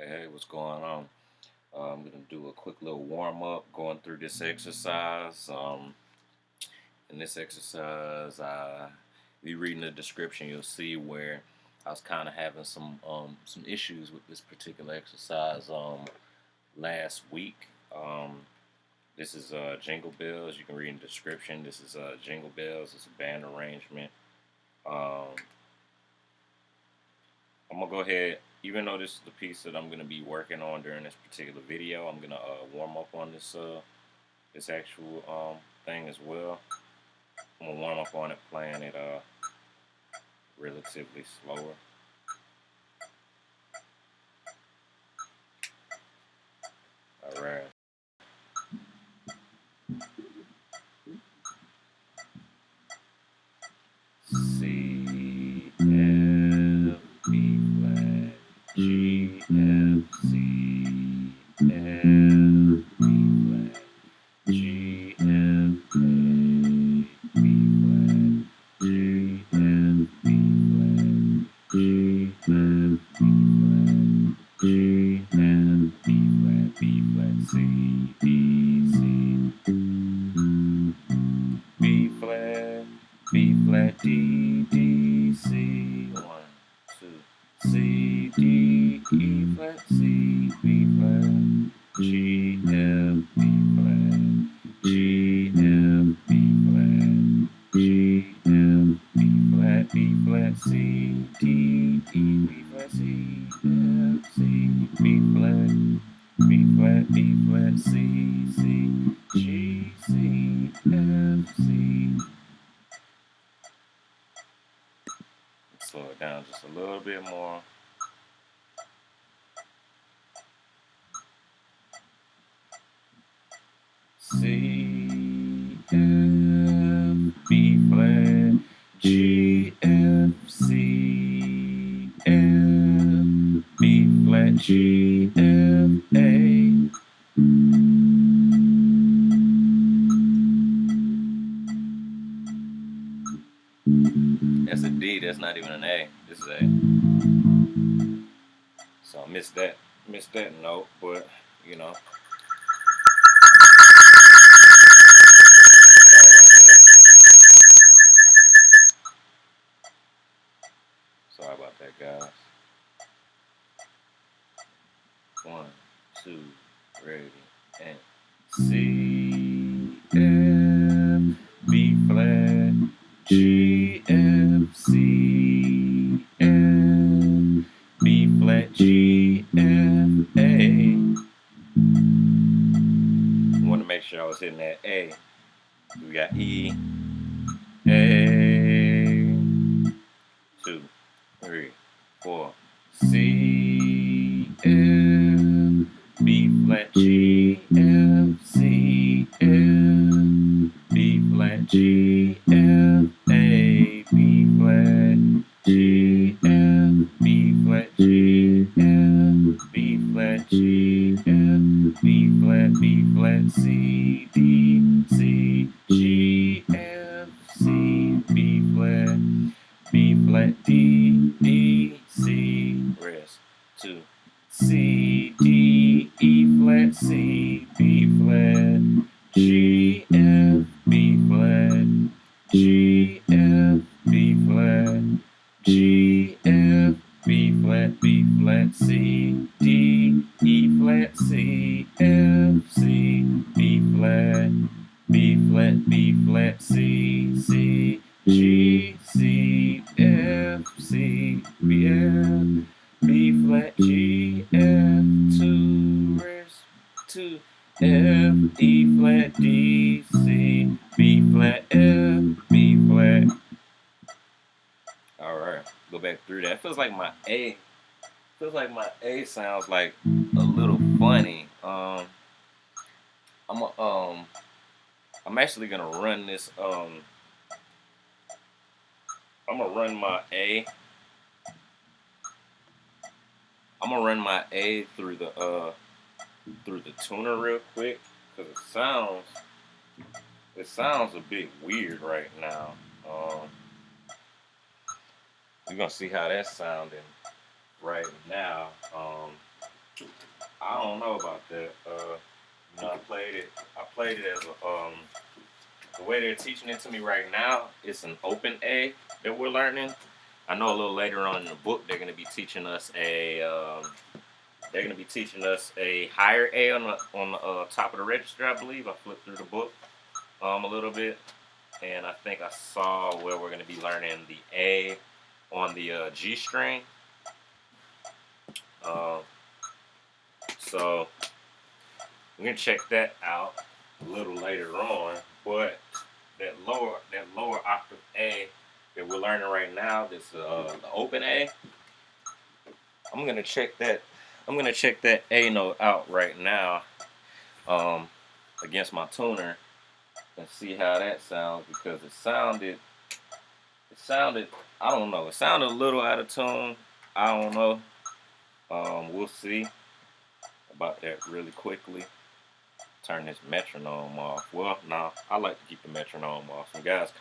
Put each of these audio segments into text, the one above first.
Hey, what's going on? I'm gonna do a quick little warm up going through this exercise. In this exercise, if you reading the description, you'll see where I was kind of having some issues with this particular exercise last week. This is Jingle Bells. You can read in the description. This is Jingle Bells. It's a band arrangement. Um, I'm gonna go ahead, even though this is the piece that I'm gonna be working on during this particular video. I'm gonna warm up on this actual thing as well. I'm gonna warm up on it, playing it relatively slower. All right. C F B flat G F C F B flat G F A B flat G F B flat G F B flat G F B flat B flat C D C B flat B flat D D C 1 2 C D E flat C B flat G F B flat G F B flat G F B flat B flat C D E B flat C F C B flat B flat B flat C C G C F C. Slow it down just a little bit more. C F B flat G F C F B flat G F A. That's a D. That's not even an A. This is A. So I missed that note, but you know. Sorry about that, guys. 1, 2, ready, and C F B flat G F C F B flat G F A. I want to make sure I was hitting that A. We got E A 2, 3, 4 C F B flat G F C F B flat G F A B flat G F B flat G F B flat G F B flat C D C G F C B flat D D C rest 2 C D E flat C B flat G F B flat G F B flat G F B flat C D E flat C F C B flat B flat C C G C F C B F B flat G F 2 rest 2 F E flat D C B flat F B flat. All right, go back through that. Feels like my A sounds like a little funny. I'm a, I'm actually gonna run this. I'm gonna run my A. I'm gonna run my A through the tuner real quick because it sounds a bit weird right now. We're gonna see how that's sounding right now. don't know about that. I played it as the way they're teaching it to me right now. It's an open A that we're learning. I know a little later on in the book they're going to be teaching us a higher A on the top of the register. I believe I flipped through the book a little bit, and I think I saw where we're going to be learning the A on the G string. So we're gonna check that out a little later on. But that lower octave A that we're learning right now, this the open A. I'm gonna check that A note out right now against my tuner and see how that sounds, because it sounded I don't know, it sounded a little out of tune. I don't know. We'll see about that really quickly. Turn this metronome off. Well, no, I like to keep the metronome off. Some guys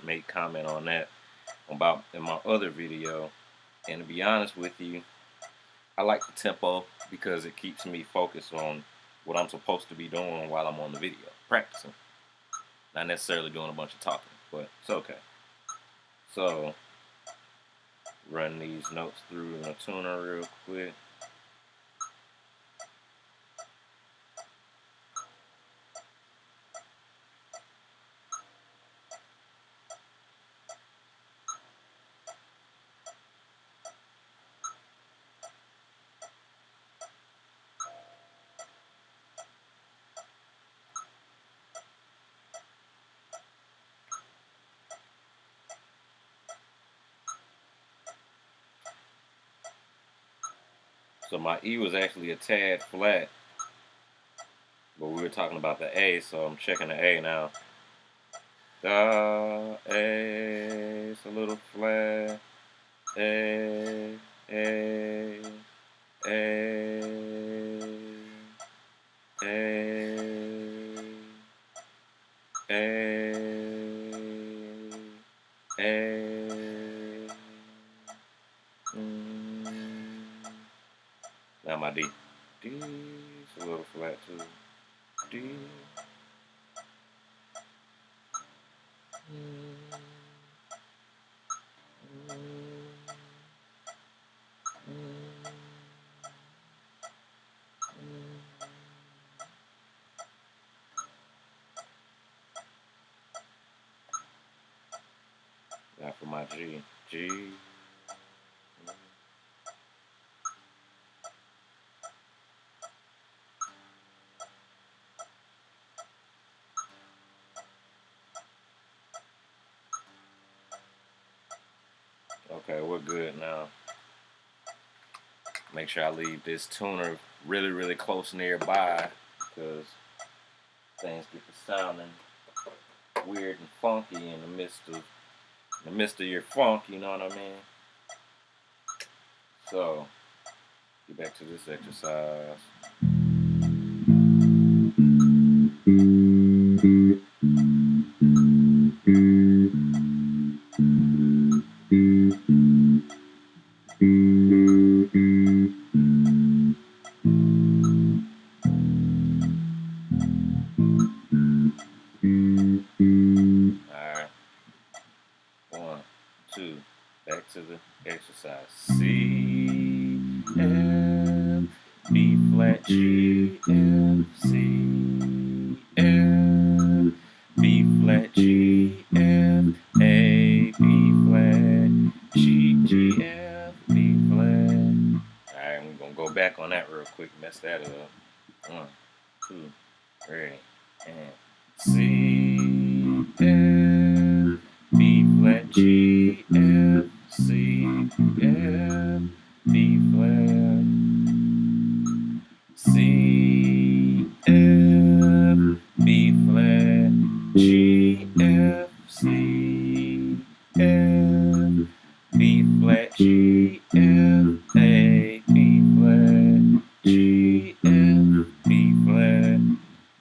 made comment on that about in my other video. And to be honest with you, I like the tempo because it keeps me focused on what I'm supposed to be doing while I'm on the video, practicing. Not necessarily doing a bunch of talking, but it's okay. So, run these notes through in the tuner real quick. So my E was actually a tad flat, but we were talking about the A, so I'm checking the A now. Da, A, it's a little flat. A, A, A, A, A. Now my D. D is a little flat too. D. Now for my G. G. Okay, we're good now. Make sure I leave this tuner really, really close nearby, because things get to sounding weird and funky in the midst of your funk, you know what I mean? So, get back to this exercise. Alright. 1, 2. Back to the exercise. C, F, B flat, G, F, C, F, B flat, G, F, A, B flat, G, G, F, B flat. Alright, I'm gonna go back on that real quick, mess that up. 1, 2, 3, and C, F, B flat, G, F, C, F, B flat, C, F, B flat, G, F, C, F, B flat, G, F, A, B flat, G, F, B flat,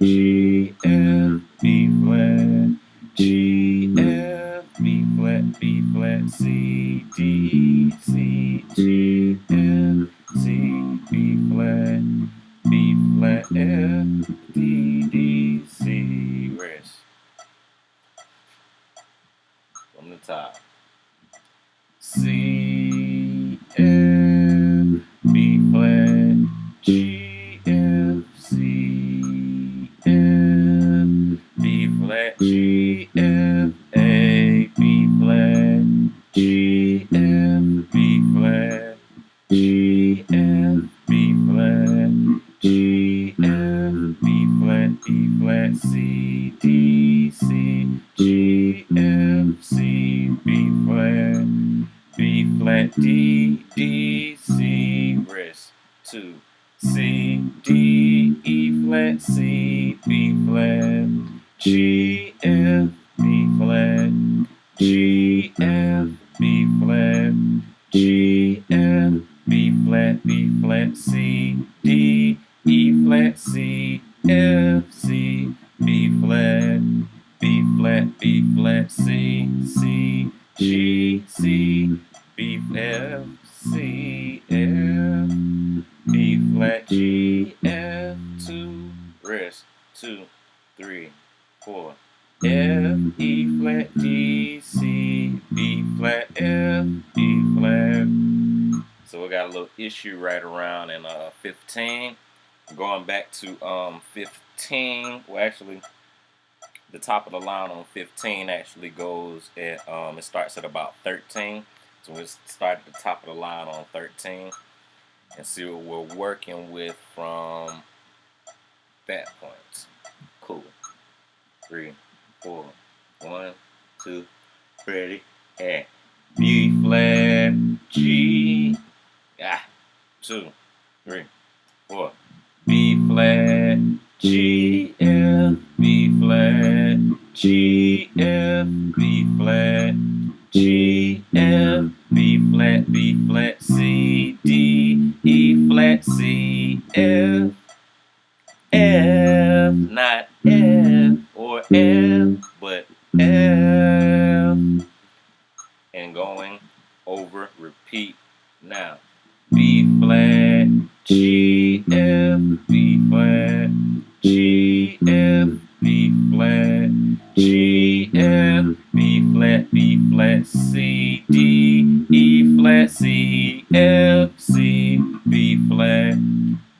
G, F, B flat, G, F, B flat, B flat, C, D, C, G, F, C, B flat, B G, F, C, F, B flat, G, F, A, B flat, G, F, B flat, G, F, B flat, G, F, B flat, B flat, C, D, C, G, F, C, B flat, B flat, D, D, C, rest, 2, C, D, E flat, C, B flat, G, F, B flat, G, F, B flat, G, F, B flat, B flat, C, D, E flat, C, F, C, B flat, B flat, B flat, C, C, G, C, B, F, C, F, B flat, G, F, 2, rest, 2, 3, 4. F, E flat, D, C, B flat, F, E flat. So we got a little issue right around in 15. Going back to 15, well actually the top of the line on 15 actually goes at, it starts at about 13. So we'll start at the top of the line on 13 and see what we're working with from that point. Cool. 3, 4, 1, 2, ready, and B flat, G, 2, 3, 4, B flat, G, F, B flat, G, F, B flat, G, F, B flat, B flat, C, D, E flat, C, F, F, not F or F, but F, and going over, repeat now. B flat, G, F, B flat, G, F, B flat, G, F, B flat, B flat, C, D, E flat, C, F, C, B flat,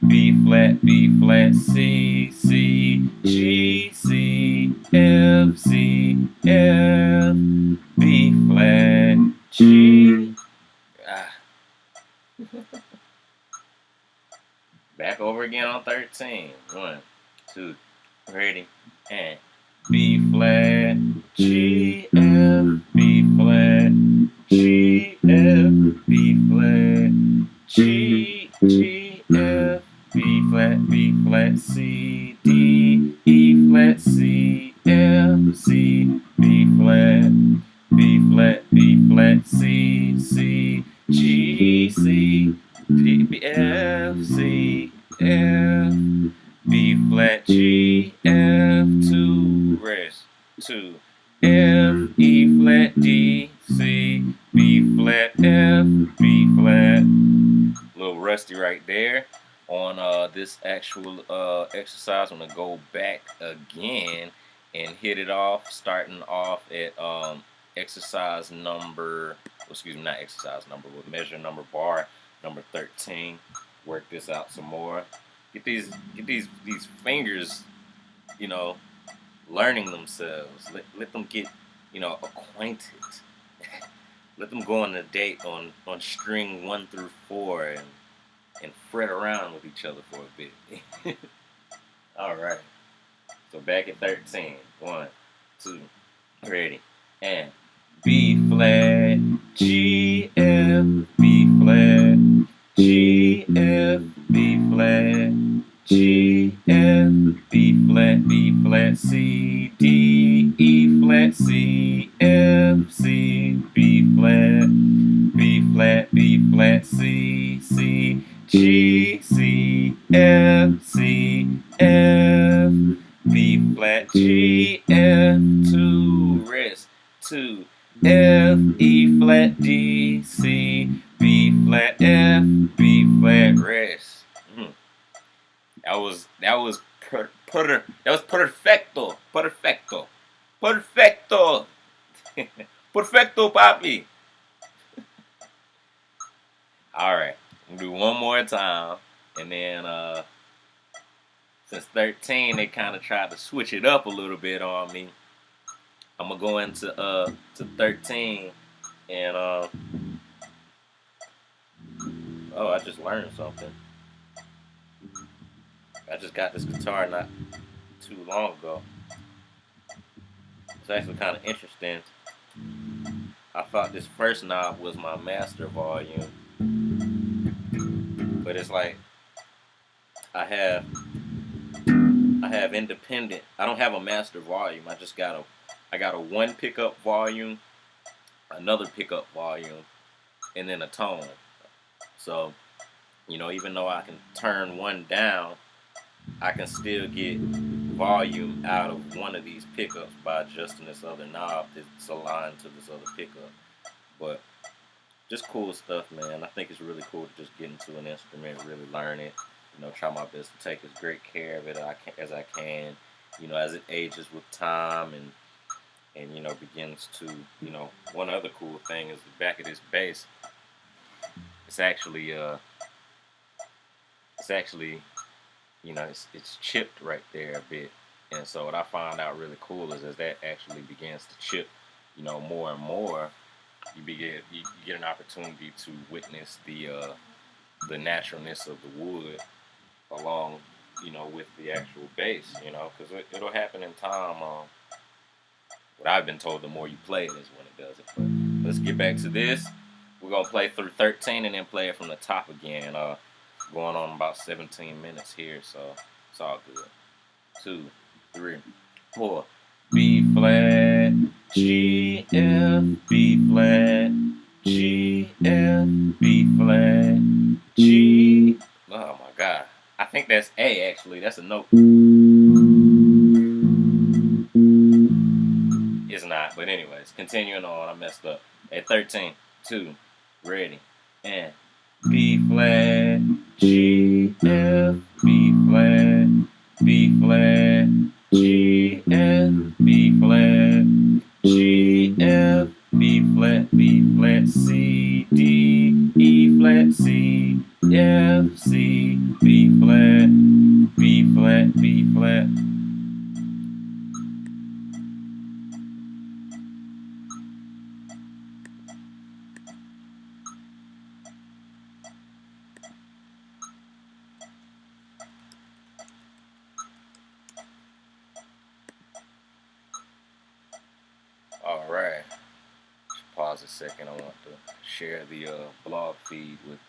B flat, B flat, C, C, G, C, F, C, F, B flat, G. Back over again on 13. 1, 2, ready, and B flat, G, F, B flat, G, F, B flat, G, G, F, B flat, B flat, C, D, E flat, C, F, C, B flat, B flat, B flat, C, C, G, C, D, F, C, F, B flat, G, F, 2, rest, 2, F, E flat, D, C, B flat, F, B flat. A little rusty right there on this actual exercise. I'm going to go back again and hit it off, starting off at exercise number, excuse me, not exercise number, but measure number bar number 13. Work this out some more. Get these fingers, you know, learning themselves. Let them get, you know, acquainted. Let them go on a date on string 1 through 4 and fret around with each other for a bit. All right. So back at 13. 1, 2, ready, and B flat, G, F, B flat, G, F, B flat, G, F, B flat, B flat, C, D, E flat, C, F, C, B flat, B flat, B flat, C, C, G, C, F, C, F, B flat, G, F, 2, rest, 2, F, E flat, D, C, B flat, F, B flat, rest. That was perfecto, perfecto, perfecto, perfecto, papi. All right, we'll do one more time, And then since 13, they kind of tried to switch it up a little bit on me. I'm gonna go into to 13, and oh, I just learned something. I just got this guitar not too long ago. It's actually kind of interesting. I thought this first knob was my master volume, but it's like I have independent. I don't have a master volume. I got a one pickup volume, another pickup volume, and then a tone. So, even though I can turn one down, I can still get volume out of one of these pickups by adjusting this other knob that's aligned to this other pickup. But just cool stuff, man. I think it's really cool to just get into an instrument, really learn it. Try my best to take as great care of it as I can. As it ages with time and begins to, one other cool thing is the back of this bass. It's actually it's chipped right there a bit. And so what I find out really cool is as that actually begins to chip, more and more, you get an opportunity to witness the naturalness of the wood along, with the actual bass, because it'll happen in time. What I've been told, the more you play it is when it does it. But let's get back to this. We're gonna play through 13 and then play it from the top again. Going on about 17 minutes here, so it's all good. 2, 3, 4. B flat, G, F, B flat, G, F, B flat, G. Oh my God. I think that's A actually. That's a note. It's not, but anyways, continuing on. I messed up. At 13, 2, ready, and B flat, G, F, B flat, B flat, G, F, B flat, G, F, B flat, C, D, E flat, C, F, C, B flat, B flat, B flat. All right. Pause a second. I want to share the blog feed with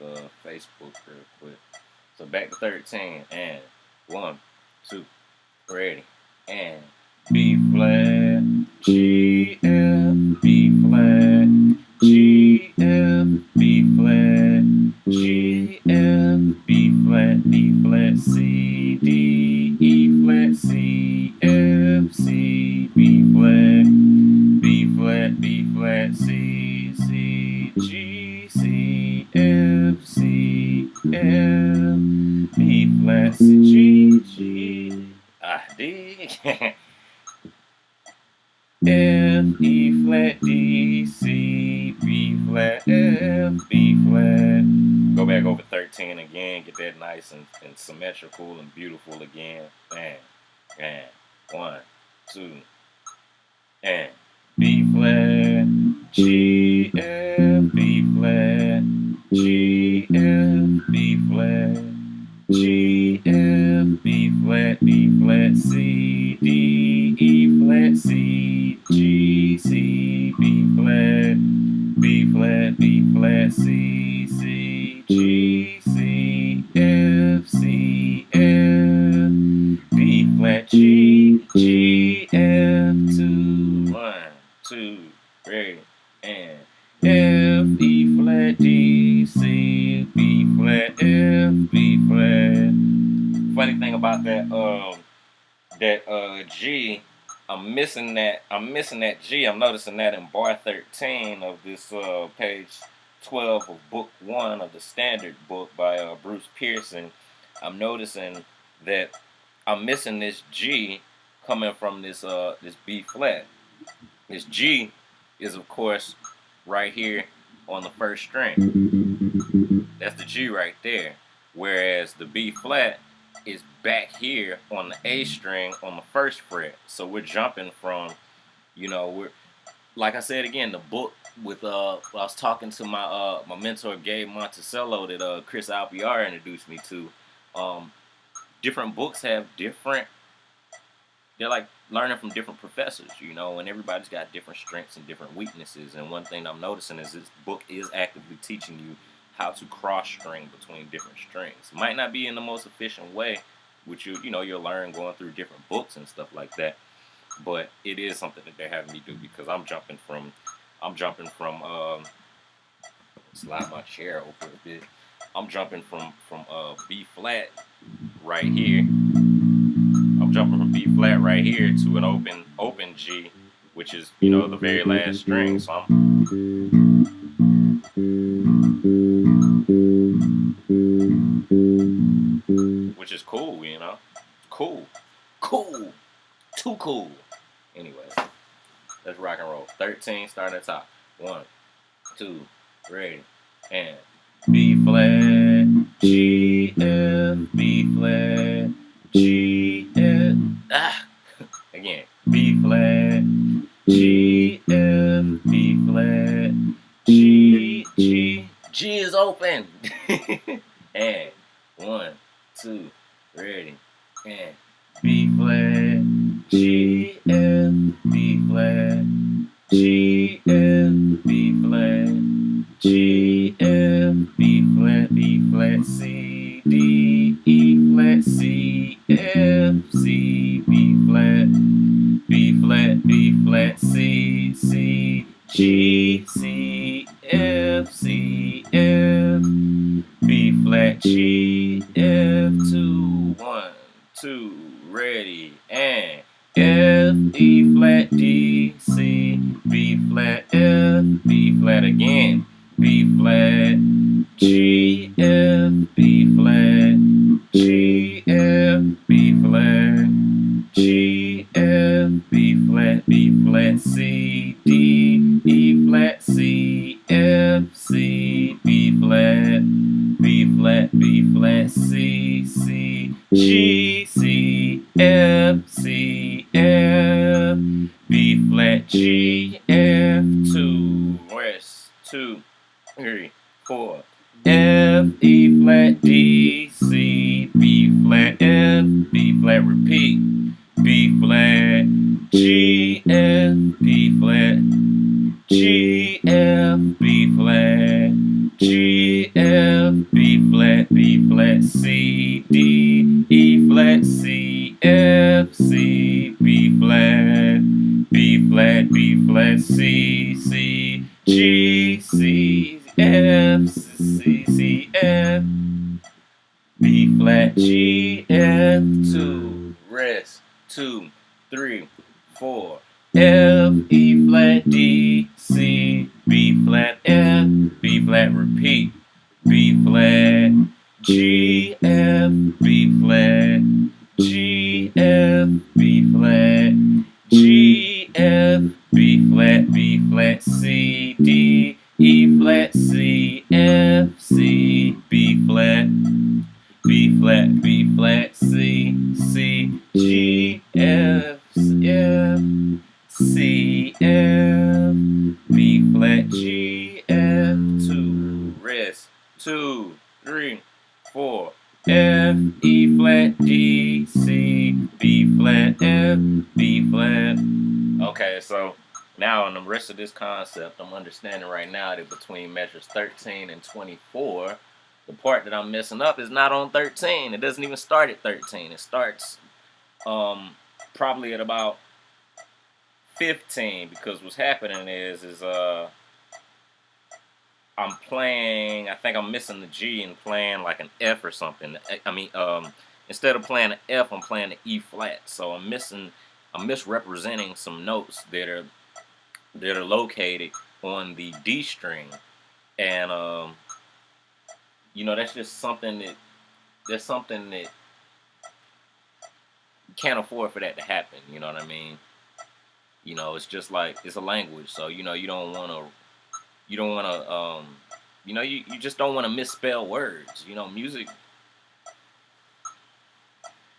Facebook real quick. So back to 13 and 1, 2, ready, and B flat, G, F, B flat, G, F, B flat, G, F, B flat, C, D, E flat, C, F, C, B flat, B flat, B flat, C, C, G, C, F, C, F, B flat, C, G, G, D, F, E flat, D, C, B flat, F, B flat. Go back over 13 again, get that nice and symmetrical and beautiful again. And 1, 2, and B flat, G, F, B flat, G, F, B flat, G, F, B flat, C, D, E flat, C, G, C, B flat, B flat, B flat, C, C, G, C, F, C, F, B flat, G, G, F, 2, 1, 2, 3, and F, E flat, D, C, B flat, F, B flat. Funny thing about that G, I'm missing that G. I'm noticing that in bar 13 of this page 12 of book 1 of the standard book by Bruce Pearson. I'm noticing that I'm missing this G coming from this B flat. This G is of course right here on the first string. That's the G right there. whereas the B flat is back here on the A string on the first fret. So we're jumping from, we're like I said again, the book with I was talking to my mentor Gabe Monticello that Chris Alpiar introduced me to. Different books have different. They're like learning from different professors, and everybody's got different strengths and different weaknesses. And one thing I'm noticing is this book is actively teaching you how to cross string between different strings. It might not be in the most efficient way, which you'll learn going through different books and stuff like that. But it is something that they're having me do because I'm jumping from slide my chair over a bit. I'm jumping from B flat right here. I'm jumping from B flat right here to an open G, which is the very last string. So which is cool, cool, too cool. Anyways, let's rock and roll. 13, starting at the top. 1, 2, ready, and B flat, G, F, B flat, G, F, again, B flat, G, F, B flat, G, G is open, and 1, 2, ready, and B flat, G, F, B flat, G, F, B flat, G, F, B flat, C, D, E flat, C, F, C, B flat, C, C, G, C, F, B flat, G, F, 2, 1, 2, ready, and F, E flat, D, C, B flat, F, B flat again, B flat, G, F, B flat, G, F, B flat, G, F, B flat, C, D, E flat, C, F, C, B flat, C, C, G, C, F, B flat, G, F, 2, rest, 2, 3, 4, F, E flat, D, C, B flat, F, B flat, repeat, B flat, G, F, B flat, G, F, B flat, G, F, B flat, C, D, E flat, C, F, C, B flat, C, C, G, C, F, C, C, F, B flat, G, F, 2, rest, 2, 3, 4, F, E flat, D, C, B flat, F, B flat, repeat, B flat, G, F, B flat, G, F, B flat, G, F, B flat, C, D, E flat, C, F, C, B flat, C, C, G, F, F, C, F, B flat, G, F, 2, rest, 2, 3, 4, F, E flat, D, C, B flat, F, B flat. Okay, so now in the rest of this concept, I'm understanding right now that between measures 13 and 24, the part that I'm messing up is not on 13. It doesn't even start at 13. It starts probably at about 15, because what's happening is I'm playing, I think I'm missing the G and playing like an F or something. I mean, instead of playing an F, I'm playing an E flat. So I'm misrepresenting some notes that are located on the D string. And that's just something that you can't afford for that to happen. You know what I mean? It's just like, it's a language, so you don't want to, you just don't want to misspell words. Music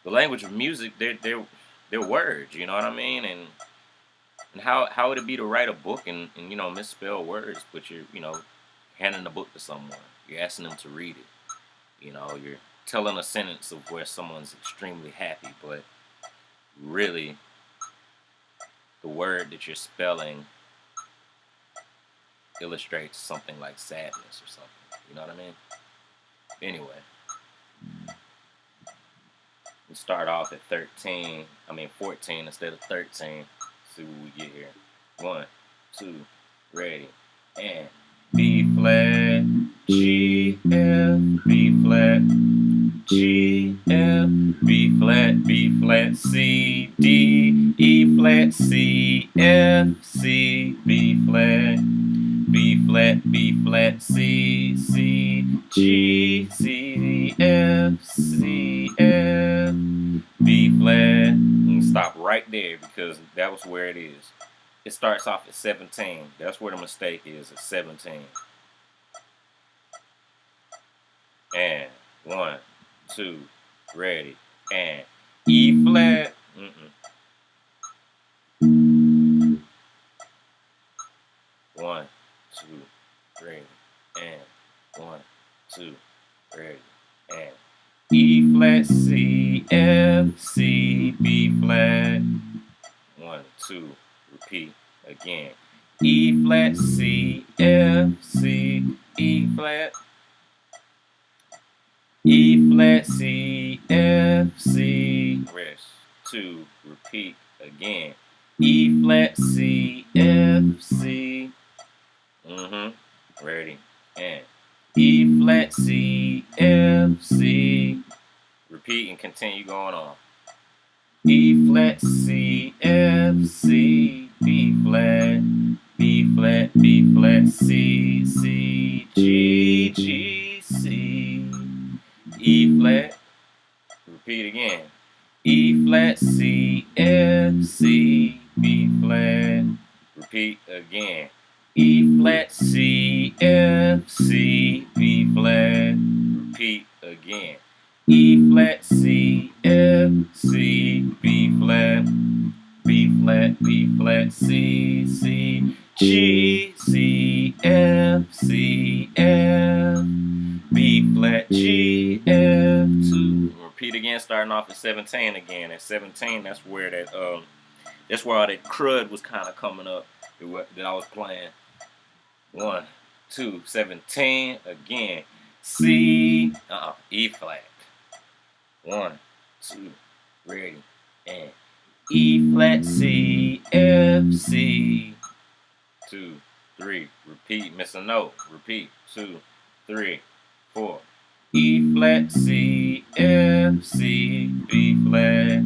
the language of music, they're words. You know what I mean? And how would it be to write a book and misspell words, but you're handing the book to someone, you're asking them to read it. You're telling a sentence of where someone's extremely happy, but really the word that you're spelling illustrates something like sadness or something. You know what I mean? Anyway, we start off at 14 instead of 13. See what we get here. 1, 2, ready, and B flat, G, F, B flat, G, F, B flat, B flat, C, D, E flat, C, F, C, B flat, B flat, B flat, C, C, G, C, F, C, F, B flat. And stop right there because that was where it is. It starts off at 17. That's where the mistake is, at 17. And 1, 2, ready, and E flat. 1, 2, ready, and 1, 2, ready, and E flat, C, F, C, B flat. 1, 2, repeat again. E flat, C, F, C, E flat. E flat, C, F, C. Rest. 2, repeat again. E flat, C, F, C. Ready. And E flat, C, F, C. Repeat and continue going on. E flat, C, F, C, B flat, B flat, B flat, C, C, G, G, C, E flat. Repeat again. E flat, C, F, C, B flat. Repeat again. E flat, C, F, C, B flat. Repeat again. E flat, C, F, C, B flat, B flat, B flat, C, C, G, C, F, C, F, B flat, G, F, 2. Repeat again, starting off at 17 again. At 17, that's where that's where all that crud was kind of coming up that I was playing. 1, 2, 17 again. C, E flat. 1, 2, ready, and E flat, C, F, C. 2, 3, repeat, miss a note, repeat, 2, 3, 4. E flat, C, F, C, B flat,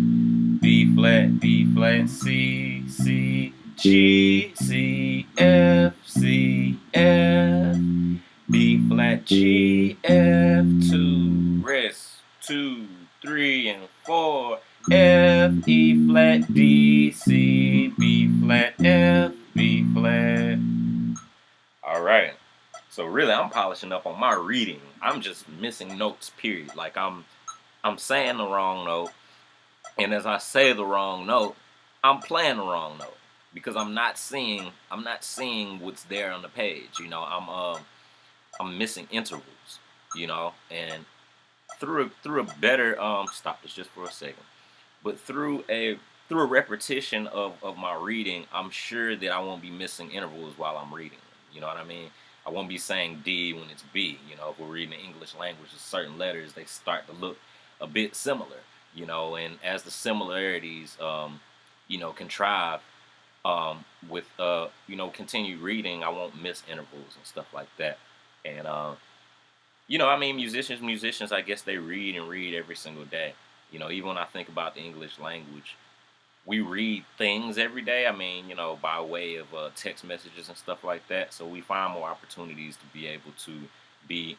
B flat, B flat, C, C, G, C, F, C, F, B flat, G, F, 2, rest, 2, 3, and 4, F, E flat, D, C, B flat, F, B flat. All right. So really, I'm polishing up on my reading. I'm just missing notes. Period. Like I'm saying the wrong note, and as I say the wrong note, I'm playing the wrong note because I'm not seeing what's there on the page. I'm missing intervals. And through a better stop this just for a second, but through a repetition of my reading, I'm sure that I won't be missing intervals while I'm reading. You know what I mean? I won't be saying D when it's B. If we're reading the English language, certain letters they start to look a bit similar. And as the similarities, contrive with continued reading, I won't miss intervals and stuff like that. And musicians, I guess they read and read every single day. Even when I think about the English language, we read things every day. I mean, by way of text messages and stuff like that. So we find more opportunities to be able to be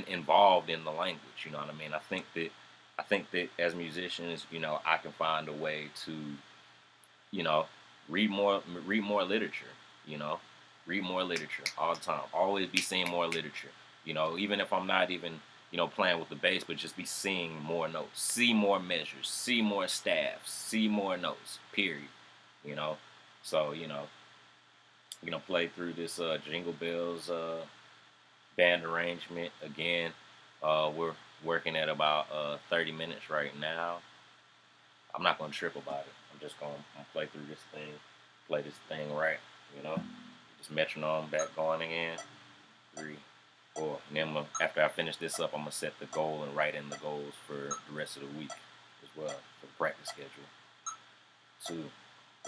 involved in the language. You know what I mean? I think that as musicians, I can find a way to, you know, read more literature. You know, read more literature all the time. Always be seeing more literature. Even if I'm not even playing with the bass, but just be seeing more notes, see more measures, see more staffs, see more notes, period. You know, so play through this Jingle Bells band arrangement again. We're working at about 30 minutes right now. I'm not gonna trip about it. I'm just gonna play through this thing, play this thing right. You know, just metronome back going again. 3, 4. And then after I finish this up, I'm gonna set the goal and write in the goals for the rest of the week as well for the practice schedule. 2,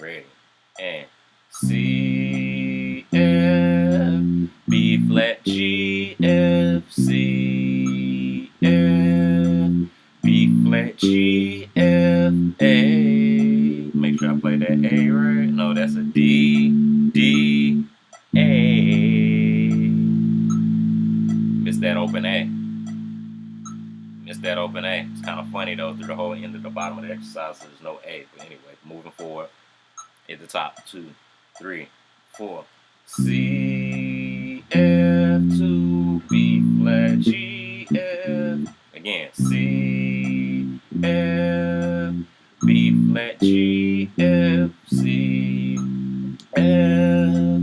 ready, and C F B flat G F C F B flat G F A. Make sure I play that A right. No, that's a D D A. Missed that open A. Missed that open A. It's kind of funny though. Through the whole end of the bottom of the exercise, so there's no A. But anyway, moving forward. At the top, 2, 3, 4. C F 2 B flat G F. Again, C F B flat G F C F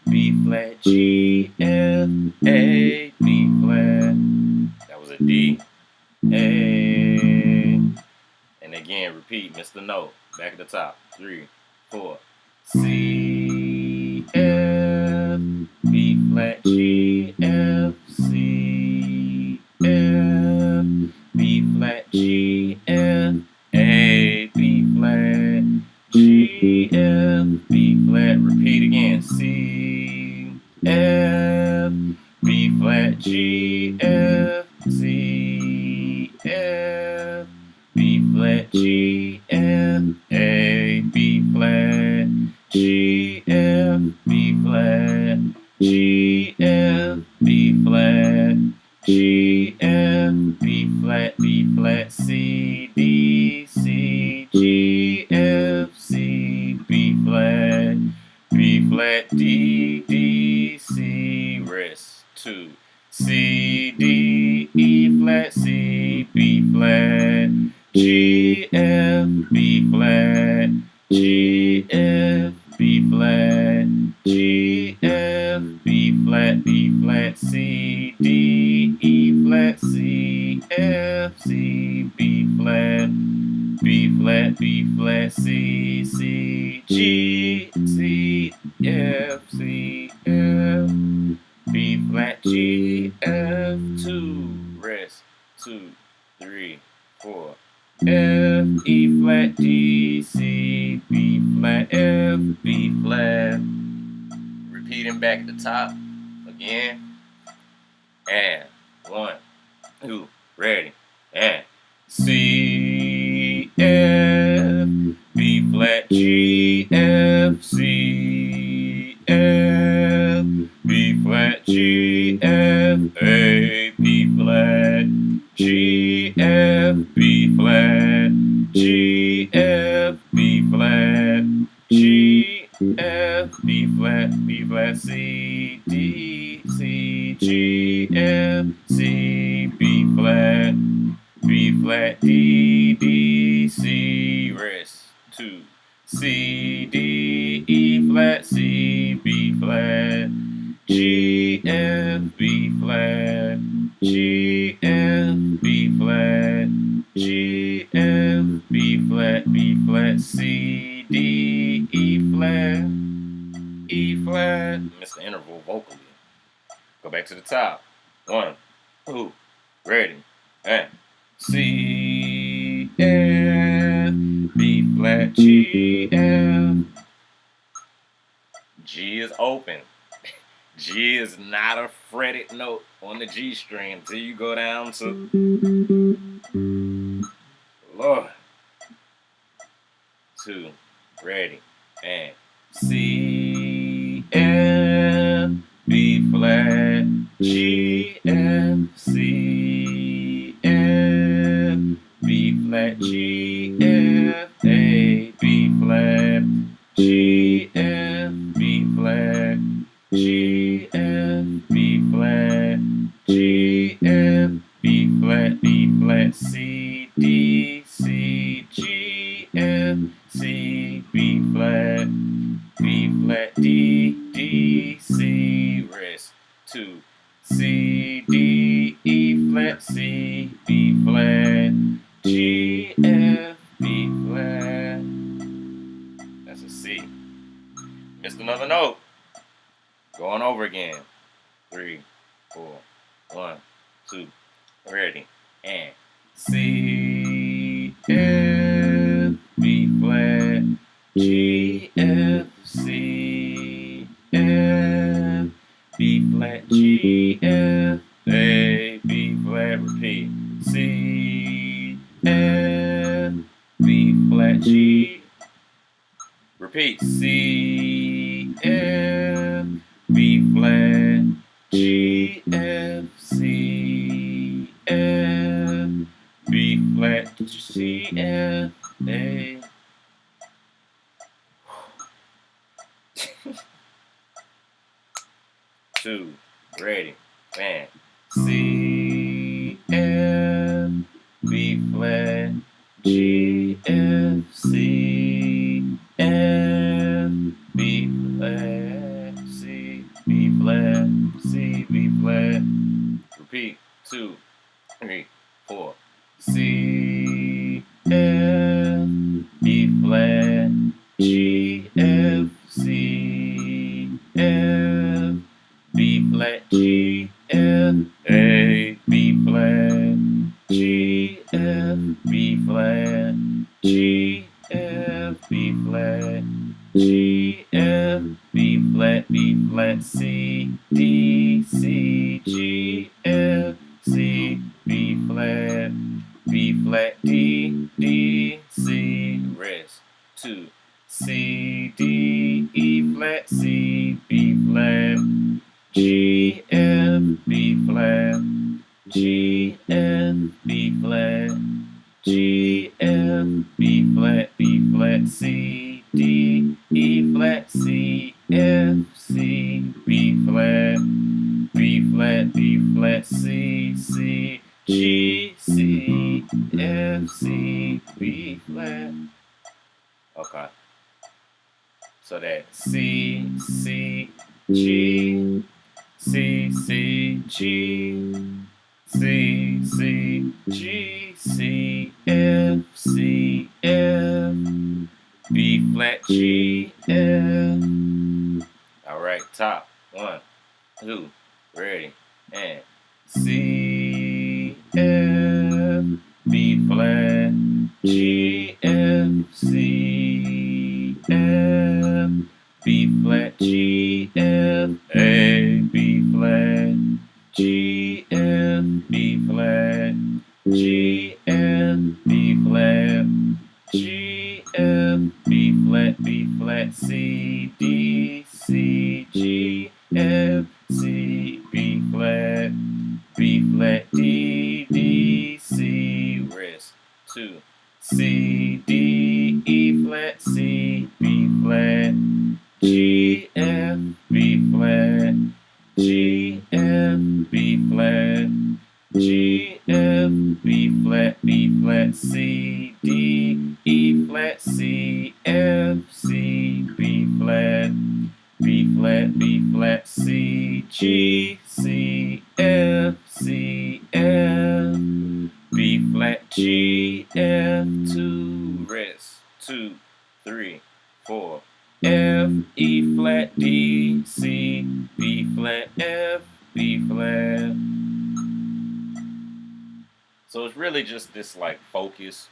B flat G F A B flat. That was a D A. And again, repeat, missed the note. Back at the top, 3, 4. C F B flat G F C F B flat G F A B flat G F B flat. Repeat again. C F B flat G F C F B flat G F A B flat G F B flat G F B flat G F B flat B flat C D C G F C B flat D D C. Rest. 2. C D E flat C B flat G F B flat G F B flat G F B flat C D E flat C F C B flat C C G C F C F B flat G F 2. Rest. 2, 3, 4. F E flat D C B flat F B flat. Repeating back at the top again. And 1, 2, ready. And C F B flat G F C F B flat G F A B flat G F B flat G F B flat G F B flat C D C G F C B flat D D C. Rest. 2. C D E flat C B flat G F B flat G F B flat G F B flat C D E flat E flat. Missed the interval vocally. Go back to the top. 1, 2, ready, and C F B flat G F. G is open. G is not a fretted note on the G string until you go down to Lord. 2, ready, and C F B flat G F C F B flat G F A B flat G F B flat G F B flat G F B flat, B flat, C, D, C, G, F, C, B flat, D, D, C, rest. 2, C, D, E flat, C, B flat, G, F, B flat. That's a C. Missed another note. Going over again. 3, 4, 1, 2, ready, and C, F, B flat, G, F, C, F, B flat, G, F, A, B flat, repeat, C, F, B flat, G, repeat, C, F, B flat, G, F, C, F, B flat, C, F, A. 2, ready, and C, F, B flat, G, F, C, F, B flat, C, B flat, C, B flat. Repeat, 2, 3, 4. C, F, B flat, G, F, C, F, B flat, G, F, A, B flat, G, F, B flat, G, F, B flat, G, F, B flat, C, D, C, G, F, C, B flat, D, D, C, rest. 2, C, D, E flat, C, B flat, G, F, B flat, G, F, B flat, G, F, B flat, C, D, E flat, C, F, C, B flat, B flat, C, C, G, C, F, C, B flat. Okay. So that C, C, G, C, C, G, C, C, G, C, F, C, F, B flat, G, F. All right, top. 1, 2, ready, and C, F, B flat, G, F, C, F, B flat, G, F, A, B flat, G, F, B flat, G, F, B flat, G, F, B flat, C, D, C, G, F, C, B flat, D, D, C, rest. 2, C, D, E flat, C, B flat, G, F, B flat, G, F, B flat, G, F, B flat, C, D, E flat, C, F, C, B flat, B flat, C, G, C, F, C, F, B flat, G, F, 2, rest. 2, 3, 4. F, E flat, D, C, B flat, F, B flat. So it's really just this like focus.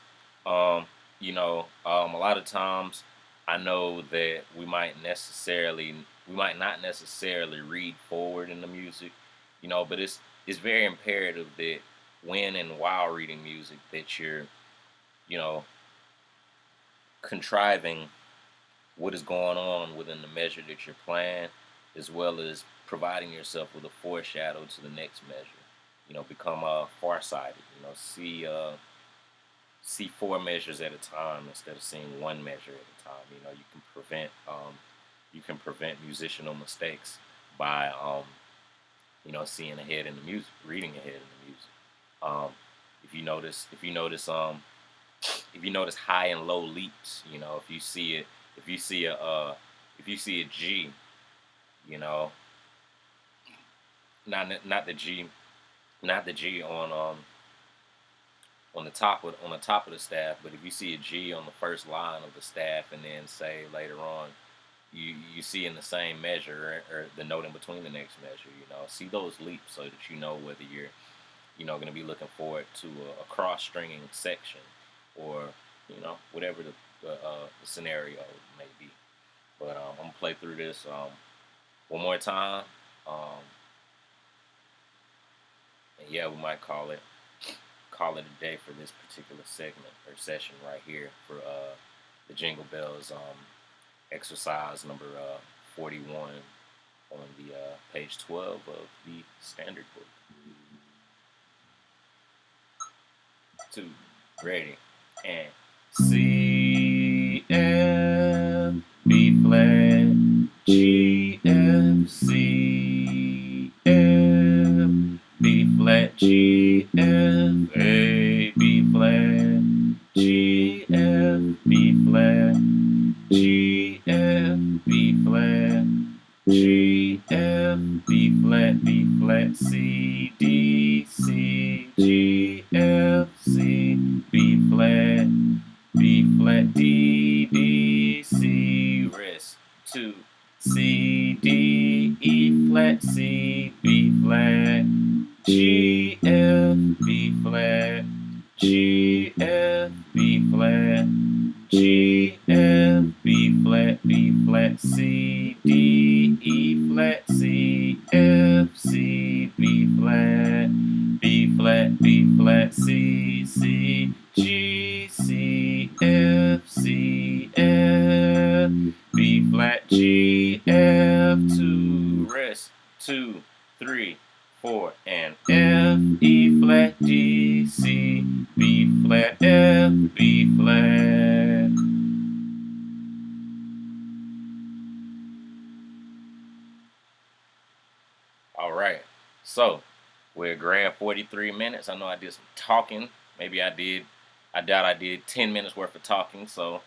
Um, a lot of times I know that we might not necessarily read forward in the music, but it's very imperative that when and while reading music that you're, you know, contriving what is going on within the measure that you're playing, as well as providing yourself with a foreshadow to the next measure. Become farsighted. See 4 measures at a time instead of seeing 1 measure at a time. You can prevent musicianal mistakes by seeing ahead in the music, reading ahead in the music. if you notice high and low leaps, if you see it, if you see a if you see a G, you know, not the G, not the G on the top of the staff, but if you see a G on the first line of the staff, and then say later on you see in the same measure, or the note in between the next measure, see those leaps so that you know whether you're going to be looking forward to a cross stringing section, or whatever the scenario may be. But I'm gonna play through this one more time, um, and yeah, we might call it a day for this particular segment or session right here for the Jingle Bells exercise number 41 on the page 12 of the standard book. 2, ready, and C F B flat G F C F B flat G F A B flat G F B flat G F B flat G F B flat C D C G F C B flat D D C rest 2 C D E flat C B flat G F B flat G F B flat G F B flat C D E flat C F C B flat C C G C F C F B flat G F 2 rest 2 3 4 and F E flat D C B flat F B flat. All right, so we're grand 43 minutes. I know I did some talking. Maybe I did. I doubt I did 10 minutes worth of talking. So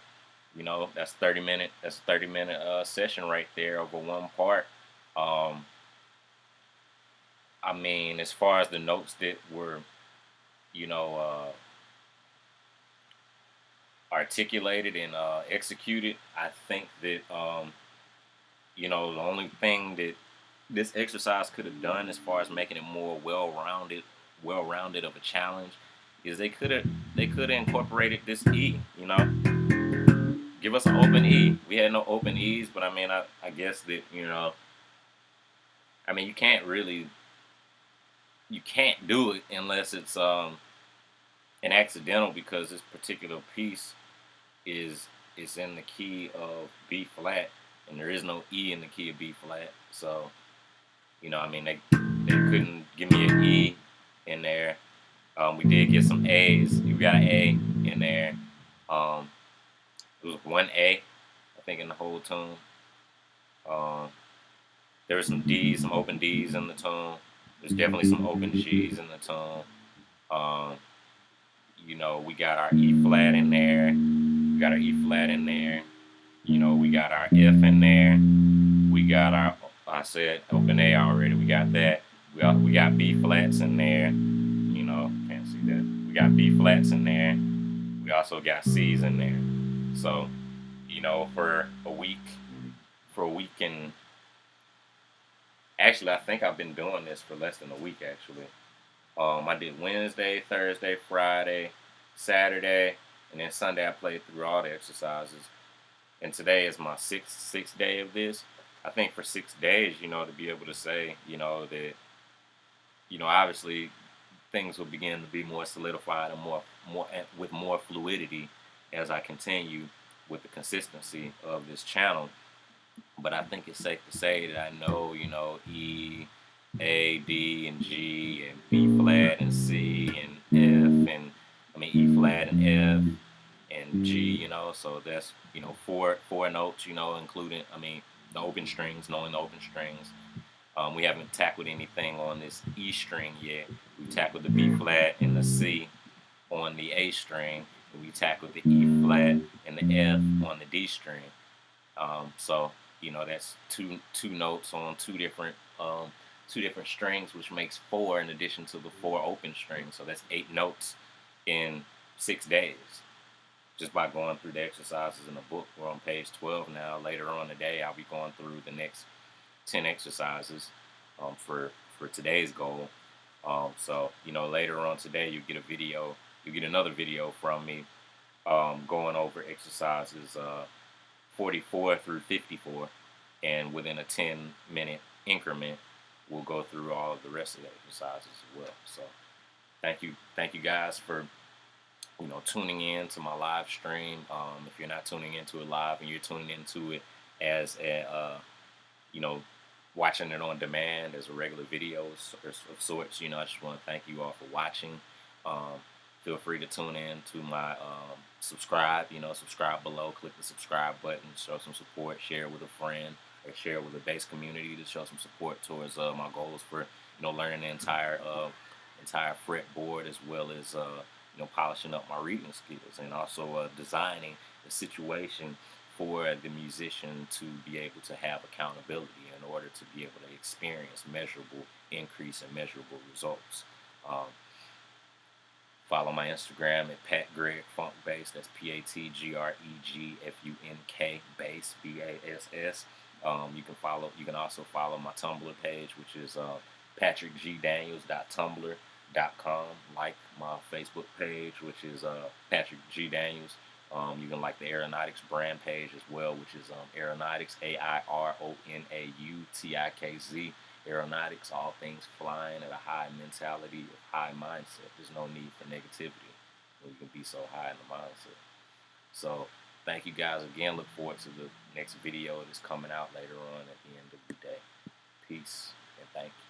that's 30 minute. That's a 30-minute session right there over one part. Um, I mean, as far as the notes that were you know articulated and executed, I think that the only thing that this exercise could have done as far as making it more well-rounded of a challenge is they could have incorporated this E. Give us an open E. We had no open E's, but I mean, I guess that I mean, you can't do it unless it's an accidental, because this particular piece is in the key of B flat, and there is no E in the key of B flat. So I mean, they couldn't give me an E in there. We did get some A's. You got an A in there. Um, it was one A, I think, in the whole tune. Um, there were some D's, some open D's in the tune. There's definitely some open G's in the tune. Um, we got our E flat in there. We got our E flat in there. We got our F in there. We got our, I said open A already. We got that. We got B flats in there. Can't see that. We got B flats in there. We also got C's in there. So, for a week and actually, I think I've been doing this for less than a week actually. I did Wednesday, Thursday, Friday, Saturday, and then Sunday I played through all the exercises. And today is my sixth day of this. I think for 6 days, to be able to say, that, obviously things will begin to be more solidified and more with more fluidity as I continue with the consistency of this channel. But I think it's safe to say that I know, E, A, D, and G, and B flat, and C, and F, and I mean E flat, and F, and G, so that's, four notes, including, I mean, the open strings, knowing the open strings. We haven't tackled anything on this E string yet. We tackled the B flat and the C, on the A string, and we tackle the E flat and the F on the D string. So that's two notes on two different strings, which makes four in addition to the four open strings. So that's 8 notes in 6 days, just by going through the exercises in the book. We're on page 12 now. Later on today, I'll be going through the next 10 exercises for today's goal. So later on today, you get another video from me going over exercises 44 through 54, and within a 10-minute increment, we'll go through all of the rest of the exercises as well. So thank you guys for tuning in to my live stream. If you're not tuning into it live and you're tuning into it as a watching it on demand as a regular video of sorts, I just want to thank you all for watching. Feel free to tune in to my subscribe below, click the subscribe button, show some support, share with a friend, or share with the bass community to show some support towards my goals for learning the entire fretboard, as well as polishing up my reading skills, and also designing a situation for the musician to be able to have accountability in order to be able to experience measurable increase and measurable results. Follow my Instagram at Pat Greg Funk Bass. That's PatGregFunk Bass, BASS. You can also follow my Tumblr page, which is PatrickGDaniels.tumblr.com. Like my Facebook page, which is Patrick G Daniels. You can like the Aeronautics brand page as well, which is Aeronautics, AIRONAUTIKZ. Aeronautics, all things flying at a high mentality, of high mindset. There's no need for negativity when you can be so high in the mindset. So thank you guys again. Look forward to the next video that's coming out later on at the end of the day. Peace and thank you.